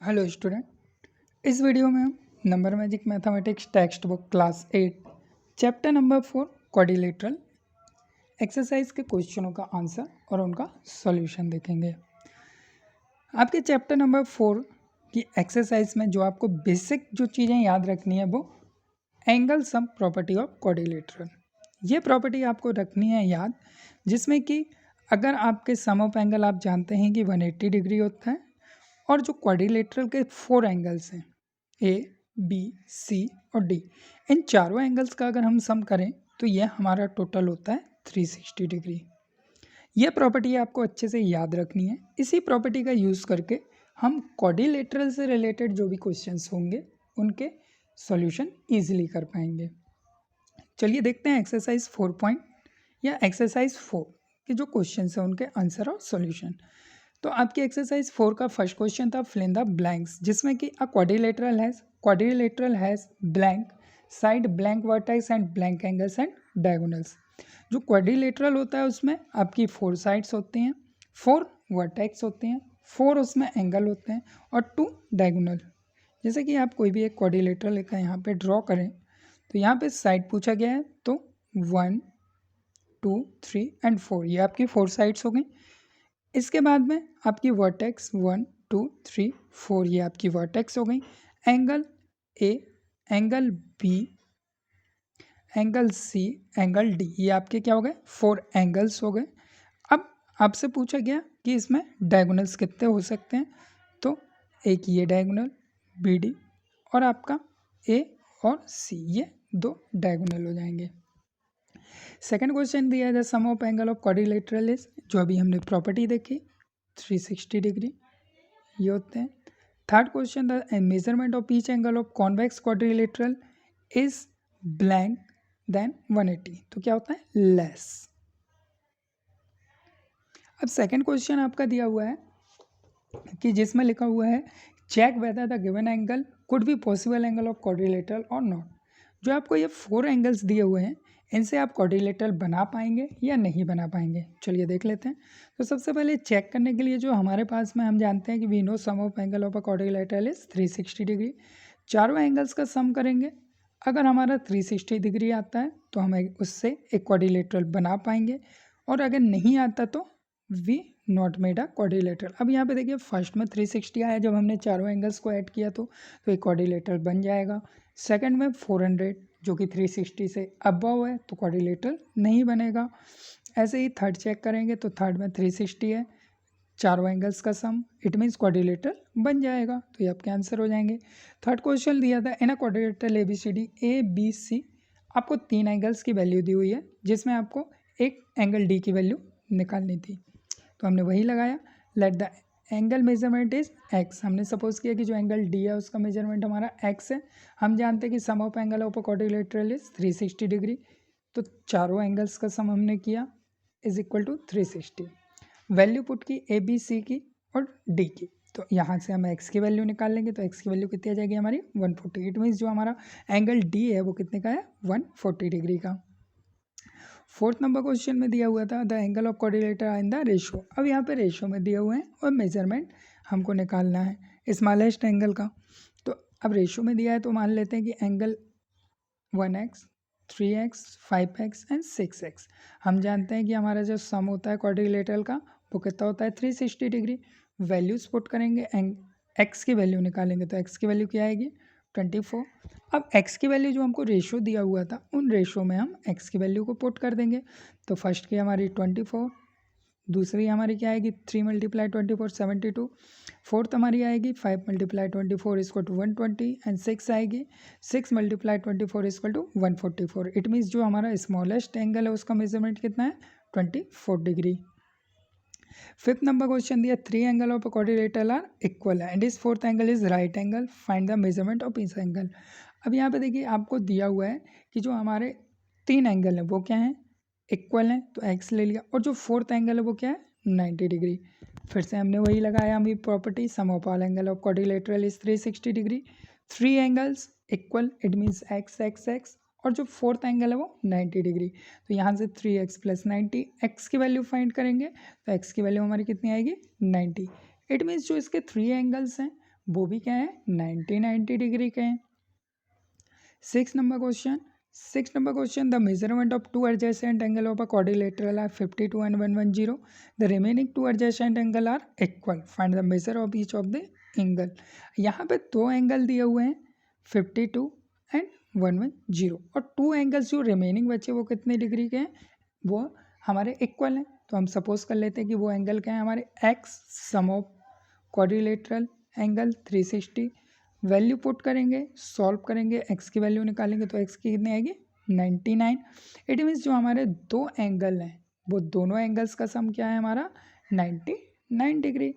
Hello student, इस video में हम number magic mathematics text book class 8 chapter number 4 quadrilateral exercise के क्वेश्चनों का आंसर और उनका सॉल्यूशन देखेंगे। आपके चैप्टर नंबर 4 की एक्सरसाइज में जो आपको बेसिक जो चीज़ें याद रखनी है वो angle sum property of quadrilateral, ये प्रॉपर्टी आपको रखनी है याद, जिसमें कि अगर आपके सम ऑफ एंगल आप जानते हैं कि 180 डिग्री होता है और जो क्वाड्रिलेटरल के 4 एंगल्स हैं ए, बी, सी और डी, इन चारों एंगल्स का अगर हम सम करें तो यह हमारा टोटल होता है 360 डिग्री। यह प्रॉपर्टी आपको अच्छे से याद रखनी है। इसी प्रॉपर्टी का यूज़ करके हम क्वाड्रिलेटरल से रिलेटेड जो भी क्वेश्चंस होंगे उनके सॉल्यूशन इजीली कर पाएंगे। चलिए देखते हैं एक्सरसाइज 4 पॉइंट या एक्सरसाइज 4 के जो क्वेश्चन है उनके आंसर और सॉल्यूशन। तो आपकी एक्सरसाइज 4 का फर्स्ट क्वेश्चन था फिल इन द ब्लैंक्स, जिसमें कि अ quadrilateral has blank side, blank vertex and blank angles and diagonals. जो क्वाड्रिलेटरल होता है उसमें आपकी 4 साइड्स होती हैं, 4 वर्टेक्स होते हैं, 4 उसमें एंगल होते हैं और 2 डायगोनल। जैसे कि आप कोई भी एक क्वाड्रिलेटरल लेकर यहाँ पे ड्रॉ करें तो यहाँ पे साइड पूछा गया है, तो 1, 2, 3 एंड 4 ये आपकी 4 साइड्स हो गई। इसके बाद में आपकी वर्टेक्स 1, 2, 3, 4 ये आपकी वर्टेक्स हो गई। Angle A, angle B, angle C, angle D, ये आपके क्या हो गए 4 एंगल्स हो गए। अब आपसे पूछा गया कि इसमें डायगोनल्स कितने हो सकते हैं, तो एक ये डायगोनल बी डी और आपका ए और सी, ये 2 डायगोनल हो जाएंगे। सेकंड क्वेश्चन दिया है the sum of angle of quadrilateral is, जो अभी हमने प्रॉपर्टी देखी 360 डिग्री ये होते हैं। Third question the measurement of each angle of convex quadrilateral is blank then 180, तो क्या होता है लेस। अब सेकंड क्वेश्चन आपका दिया हुआ है कि जिसमें लिखा हुआ है check whether the given angle could be possible angle of quadrilateral और नॉट। जो आपको ये 4 एंगल्स दिए हुए हैं इनसे आप क्वाड्रिलेटरल बना पाएंगे या नहीं बना पाएंगे, चलिए देख लेते हैं। तो सबसे पहले चेक करने के लिए जो हमारे पास में हम जानते हैं कि we know sum of angle of a quadrilateral is 360 degree. चारों एंगल्स का सम करेंगे, अगर हमारा 360 डिग्री आता है तो हम उससे एक क्वाड्रिलेटरल बना पाएंगे, और अगर नहीं आता तो we not made a quadrilateral. अब यहाँ पे देखिए फर्स्ट में 360 आया, जब हमने चारों एंगल्स को ऐड किया तो एक क्वाड्रिलेटरल बन जाएगा। सेकंड में 400 जो कि 360 से अबव है तो क्वाड्रिलेटरल नहीं बनेगा। ऐसे ही थर्ड चेक करेंगे तो थर्ड में 360 है, चारों एंगल्स का सम, इट मीन्स क्वाड्रिलेटरल बन जाएगा, तो ये आपके आंसर हो जाएंगे। थर्ड क्वेश्चन दिया था इन अ क्वाड्रिलेटरल ABCD ABC, आपको 3 एंगल्स की वैल्यू दी हुई है जिसमें आपको एक एंगल डी की वैल्यू निकालनी थी, तो हमने वही लगाया। Let the angle measurement is x, हमने सपोज किया कि जो एंगल डी है उसका मेजरमेंट हमारा एक्स है। हम जानते हैं कि sum of angle of a quadrilateral is 360 degree, तो चारों एंगल्स का सम हमने किया is equal to 360। Value put की ए बी सी की और डी की, तो यहाँ से हम एक्स की वैल्यू निकाल लेंगे, तो एक्स की वैल्यू कितनी आ जाएगी हमारी 140। इट मीन्स जो हमारा एंगल डी है वो कितने का है 140 डिग्री का। फोर्थ नंबर क्वेश्चन में दिया हुआ था the angle of quadrilateral in the ratio. अब यहाँ पे रेशो में दिए हुए हैं और मेजरमेंट हमको निकालना है स्मॉलेस्ट एंगल का। तो अब रेशो में दिया है तो मान लेते हैं कि angle 1x, 3x, 5x and 6x। हम जानते हैं कि हमारा जो सम होता है क्वाड्रिलेटरल का वो कितना होता है 360 डिग्री। वैल्यूज पुट करेंगे, एक्स की वैल्यू निकालेंगे, तो एक्स की वैल्यू क्या आएगी 24। अब x की वैल्यू जो हमको रेशो दिया हुआ था उन रेशो में हम x की वैल्यू को पुट कर देंगे, तो फर्स्ट की हमारी 24, दूसरी हमारी क्या आएगी 3 × 24 72, फोर्थ हमारी आएगी 5 × 24 इक्वल टू 120 एंड 6 आएगी 6 × 24 इक्वल टू 144। इट मीन्स जो हमारा स्मॉलेस्ट एंगल है उसका मेजरमेंट कितना है 24 डिग्री। फिफ्थ नंबर क्वेश्चन दिया 3 angle of quadrilateral are equal and is fourth angle is right angle, find the measurement of each angle. अब यहाँ पे देखिए आपको दिया हुआ है कि जो हमारे 3 एंगल हैं वो क्या हैं इक्वल हैं, तो एक्स ले लिया, और जो फोर्थ एंगल है वो क्या है 90 डिग्री। फिर से हमने वही लगाया हमें property sum of all angle of quadrilateral is 360 degree. 3 angles equal it means X X X, और जो फोर्थ एंगल है वो 90 डिग्री, तो यहाँ से 3x + 90 एक्स की वैल्यू फाइंड करेंगे, तो एक्स की वैल्यू हमारी कितनी आएगी 90। इट मीन्स जो इसके 3 एंगल्स हैं वो भी क्या है 90 डिग्री के हैं। 6 number question the measurement of two adjacent angle of a quadrilateral are 52 and 110. The remaining two adjacent angle are equal, find the measure of each of the angle. यहाँ पे दो एंगल दिए हुए हैं 52 एंड 110 और two angles जो remaining बचे वो कितने डिग्री के हैं, वो हमारे इक्वल हैं। तो हम सपोज कर लेते हैं कि वो एंगल क्या है हमारे X, sum of quadrilateral angle 360। Value put करेंगे, सॉल्व करेंगे, एक्स की वैल्यू निकालेंगे तो एक्स की कितनी आएगी 99। इट मीन्स जो हमारे दो एंगल हैं वो दोनों एंगल्स का सम क्या है हमारा 99 डिग्री,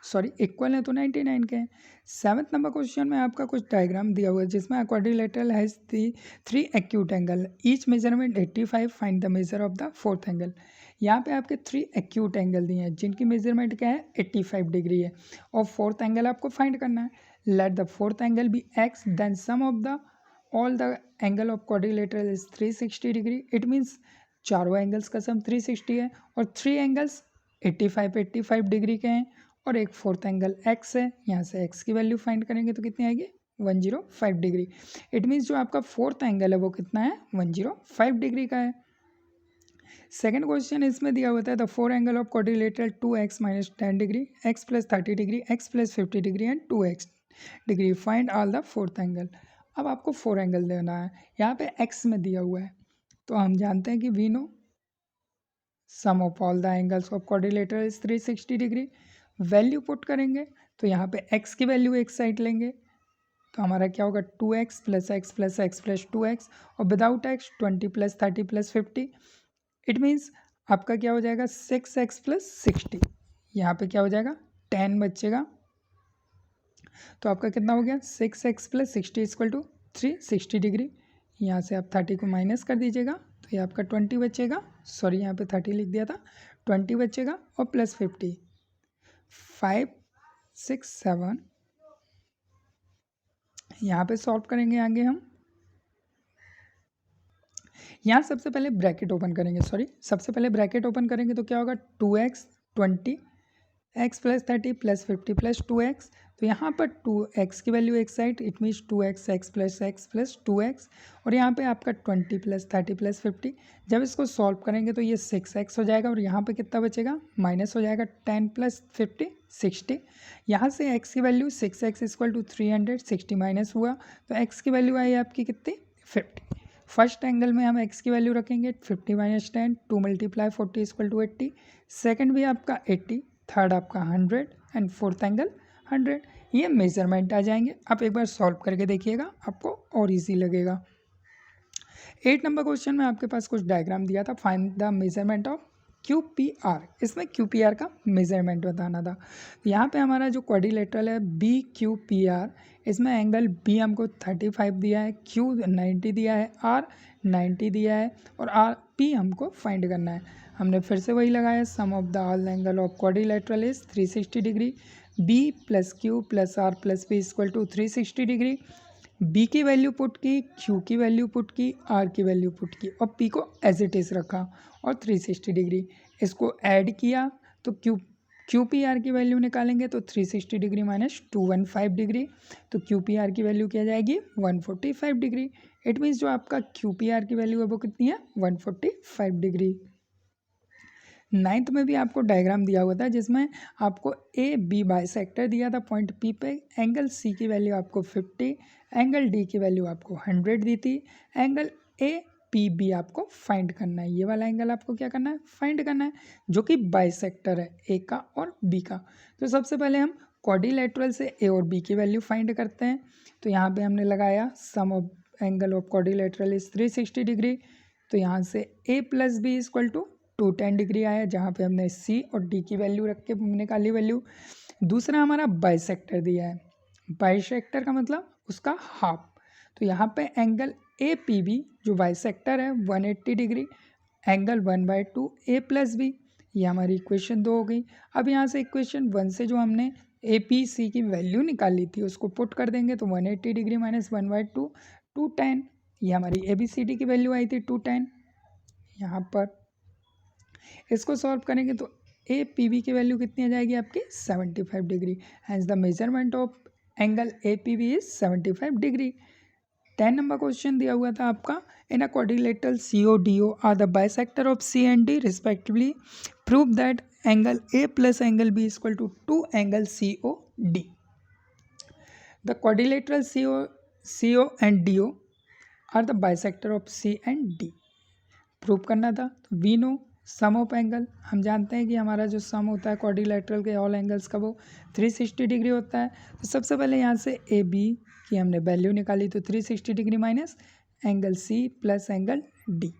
सॉरी इक्वल है तो 99 के हैं। 7th नंबर क्वेश्चन में आपका कुछ डायग्राम दिया हुआ है जिसमें quadrilateral has the 3 acute angle, each measurement 85, find the measure of the fourth angle. यहाँ पे आपके 3 एक्यूट एंगल दिए हैं जिनकी मेजरमेंट क्या है 85 डिग्री है और फोर्थ एंगल आपको फाइंड करना है। Let the fourth angle be X, then sum of the all the angle of quadrilateral is 360 degree. It means चारों एंगल्स का सम 360 है और 3 एंगल्स 85 डिग्री के हैं और एक फोर्थ एंगल x है। यहाँ से x की वैल्यू फाइंड करेंगे तो कितनी आएगी 105 डिग्री। इट मीन्स जो आपका फोर्थ एंगल है वो कितना है 105 डिग्री का है। सेकेंड क्वेश्चन इसमें दिया होता है the four angle of quadrilateral 2x minus 10 degree, x plus 30 degree, x plus 50 degree and 2x degree, find all the fourth angle. अब आपको फोर एंगल देना है, यहाँ पे x में दिया हुआ है तो हम जानते हैं कि we know sum of all the angles of quadrilateral is 360 degree. Value put करेंगे तो यहाँ पे x की वैल्यू एक साइड लेंगे तो हमारा क्या होगा 2x plus x plus x plus 2x और without x 20 plus 30 plus 50। It means आपका क्या हो जाएगा 6x प्लस 60, यहाँ पे क्या हो जाएगा 10 बचेगा तो आपका कितना हो गया 6x plus 60 equal to 360 degree. यहाँ से आप 30 को माइनस कर दीजिएगा तो ये आपका 20 बचेगा, सॉरी यहाँ पे 30 लिख दिया था, 20 बचेगा और प्लस 50, 5 6 7। यहाँ पे सॉल्व करेंगे आगे हम, यहाँ सबसे पहले ब्रैकेट ओपन करेंगे, सबसे पहले ब्रैकेट ओपन करेंगे तो क्या होगा 2x 20 x plus 30 plus 50 plus 2x। तो यहाँ पर 2x की वैल्यू एक side, it means 2x x plus 2x और यहाँ पे आपका 20 प्लस 30 प्लस 50। जब इसको सॉल्व करेंगे तो ये 6x हो जाएगा और यहाँ पे कितना बचेगा माइनस हो जाएगा 10 प्लस 50 60। यहाँ से x की value 6x equal to 300, 60 minus हुआ तो x की वैल्यू आई आपकी कितनी 50। फर्स्ट एंगल में हम x की वैल्यू रखेंगे 50 minus 10, 2 multiply 40 equal to 80। Second भी आपका 80, थर्ड आपका 100 एंड फोर्थ एंगल 100। ये मेजरमेंट आ जाएंगे। आप एक बार सॉल्व करके देखिएगा, आपको और इजी लगेगा। 8 नंबर क्वेश्चन में आपके पास कुछ डायग्राम दिया था, find the measurement of QPR। इसमें QPR का मेजरमेंट बताना था। यहाँ पे हमारा जो क्वाड्रिलेटरल है BQPR, इसमें एंगल B हमको 35 दिया है, Q 90 दिया है, R 90 दिया है और P हमको फाइंड करना है। हमने फिर से वही लगाया, sum of the all angle of quadrilateral is 360 degree, B plus Q plus R plus P equal to 360 degree. B की वैल्यू पुट की, Q की वैल्यू पुट की, R की वैल्यू पुट की और P को एज इट इज़ रखा और 360 डिग्री। इसको ऐड किया तो QPR की वैल्यू निकालेंगे तो 360 डिग्री माइनस 215 डिग्री, तो QPR की वैल्यू क्या जाएगी 145 डिग्री। इट मीन्स जो आपका QPR की वैल्यू है वो कितनी है 145 डिग्री। 9th में भी आपको डायग्राम दिया हुआ था जिसमें आपको AB बाइसेक्टर दिया था पॉइंट P पे, एंगल C की वैल्यू आपको 50, एंगल D की वैल्यू आपको 100 दी थी, एंगल APB आपको फाइंड करना है। ये वाला एंगल आपको क्या करना है फाइंड करना है जो कि बाइसेक्टर है A का और B का। तो सबसे पहले हम क्वाड्रिलेटरल से A और B की वैल्यू फाइंड करते हैं। तो यहाँ पे हमने लगाया sum of angle of quadrilateral is 360 degree, तो यहाँ से A plus B equal to 210 degree आया, जहाँ पे हमने C और D की वैल्यू रख के निकाली वैल्यू। दूसरा हमारा बाइसेक्टर दिया है, बाइसेक्टर का मतलब उसका हाफ, तो यहाँ पे एंगल APB जो बाइसेक्टर है 180 degree, angle 1/2 A plus B, ये हमारी इक्वेशन 2 हो गई। अब यहाँ से इक्वेशन 1 से जो हमने APC की वैल्यू निकाली थी उसको पुट कर देंगे तो 180 डिग्री माइनस 1/2 210, ये हमारी ABCD की वैल्यू आई थी 210। यहाँ पर इसको सॉल्व करेंगे तो ए पी बी की वैल्यू कितनी आ जाएगी आपकी 75 degree. Hence the measurement of angle A P B is 75 degree. 10 number question दिया हुआ था आपका, in a quadrilateral C O D O are the bisector of C and D respectively, prove that angle A plus angle B equal to 2 angle C O D. The quadrilateral C O and D O are the bisector of C and D. Prove करना था, तो we know sum of angle, हम जानते हैं कि हमारा जो सम होता है क्वाड्रिलेटरल के ऑल एंगल्स का वो 360 डिग्री होता है। तो सबसे पहले यहाँ से ए बी की हमने वैल्यू निकाली, तो 360 degree minus angle C plus angle D.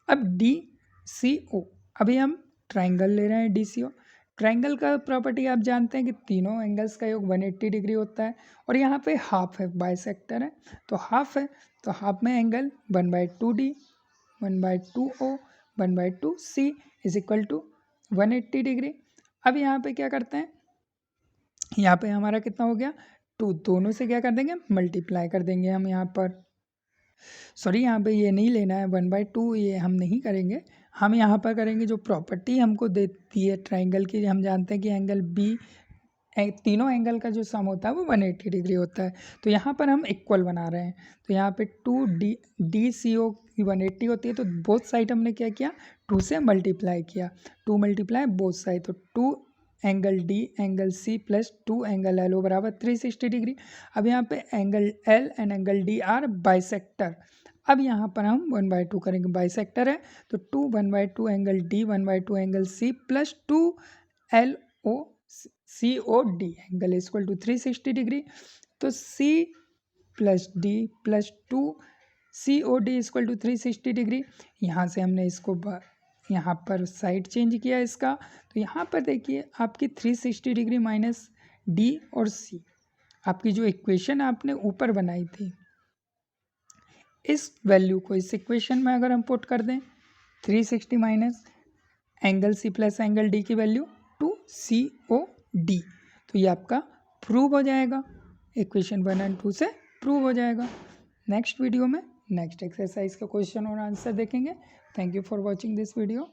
अब डी सी ओ, अभी हम ट्राइंगल ले रहे हैं डी सी ओ। ट्राइंगल का प्रॉपर्टी आप जानते हैं कि तीनों एंगल्स का योग 180 डिग्री होता है, और यहाँ पे हाफ है, बाइसेक्टर है तो हाफ है, तो हाफ में angle 1/2D 1/2O 1/2C is equal to 180 degree. अब यहाँ पे क्या करते हैं, यहाँ पे हमारा कितना हो गया 2, दोनों से क्या कर देंगे मल्टीप्लाई कर देंगे हम यहाँ पर। सॉरी यहाँ पे ये नहीं लेना है 1/2, ये हम नहीं करेंगे, हम यहाँ पर करेंगे जो प्रॉपर्टी हमको देती है ट्राइंगल की। हम जानते हैं कि एंगल बी तीनों एंगल का जो सम होता है वो 180 डिग्री होता है, तो यहाँ पर हम इक्वल बना रहे हैं। तो यहाँ पे 2D सी ओ की 180 होती है, तो बोथ साइड हमने क्या किया 2 से मल्टीप्लाई किया, 2 मल्टीप्लाई बोथ साइड, तो 2 angle D angle C plus 2 angle L O बराबर 360 डिग्री। अब यहाँ पे angle L and angle D are bisector. अब यहाँ पर हम 1/2 करेंगे, बाइसेक्टर है तो 2 1/2 angle D 1/2 angle C plus 2 L O C O D angle equal to 360 degree. तो C plus D plus 2 C O D equal to 360 degree. यहाँ से हमने इसको यहाँ पर साइड चेंज किया इसका, तो यहाँ पर देखिए आपकी 360 डिग्री माइनस डी और सी, आपकी जो इक्वेशन आपने ऊपर बनाई थी, इस वैल्यू को इस इक्वेशन में अगर हम पुट कर दें 360 minus angle C plus angle D की वैल्यू 2COD, तो ये आपका प्रूव हो जाएगा, इक्वेशन 1 और 2 से प्रूव हो जाएगा। नेक्स्ट वीडियो में नेक्स्ट एक्सरसाइज का क्वेश्चन और आंसर देखेंगे। Thank you for watching this video.